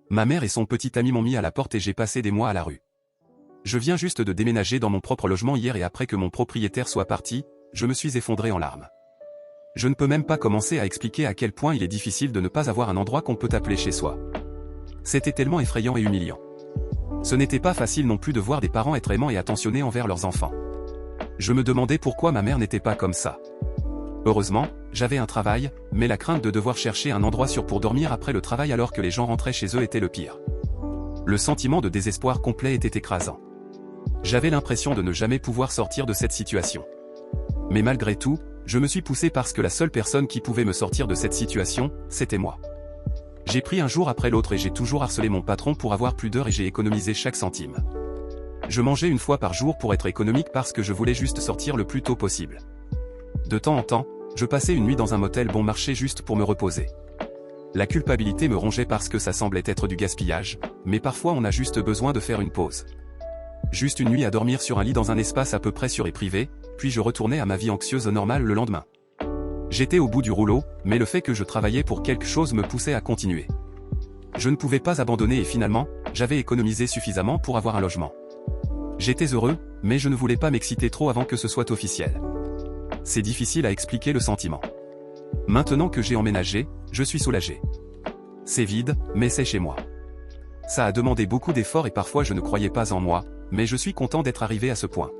Ma mère et son petit ami m'ont mis à la porte et j'ai passé des mois à la rue. Je viens juste de déménager dans mon propre logement hier et après que mon propriétaire soit parti, je me suis effondré en larmes. Je ne peux même pas commencer à expliquer à quel point il est difficile de ne pas avoir un endroit qu'on peut appeler chez soi. C'était tellement effrayant et humiliant. Ce n'était pas facile non plus de voir des parents être aimants et attentionnés envers leurs enfants. Je me demandais pourquoi ma mère n'était pas comme ça. Heureusement, j'avais un travail, mais la crainte de devoir chercher un endroit sûr pour dormir après le travail alors que les gens rentraient chez eux était le pire. Le sentiment de désespoir complet était écrasant. J'avais l'impression de ne jamais pouvoir sortir de cette situation. Mais malgré tout, je me suis poussé parce que la seule personne qui pouvait me sortir de cette situation, c'était moi. J'ai pris un jour après l'autre et j'ai toujours harcelé mon patron pour avoir plus d'heures et j'ai économisé chaque centime. Je mangeais une fois par jour pour être économique parce que je voulais juste sortir le plus tôt possible. De temps en temps, je passais une nuit dans un motel bon marché juste pour me reposer. La culpabilité me rongeait parce que ça semblait être du gaspillage, mais parfois on a juste besoin de faire une pause. Juste une nuit à dormir sur un lit dans un espace à peu près sûr et privé, puis je retournais à ma vie anxieuse normale le lendemain. J'étais au bout du rouleau, mais le fait que je travaillais pour quelque chose me poussait à continuer. Je ne pouvais pas abandonner et finalement, j'avais économisé suffisamment pour avoir un logement. J'étais heureux, mais je ne voulais pas m'exciter trop avant que ce soit officiel. C'est difficile à expliquer le sentiment. Maintenant que j'ai emménagé, je suis soulagé. C'est vide, mais c'est chez moi. Ça a demandé beaucoup d'efforts et parfois je ne croyais pas en moi, mais je suis content d'être arrivé à ce point.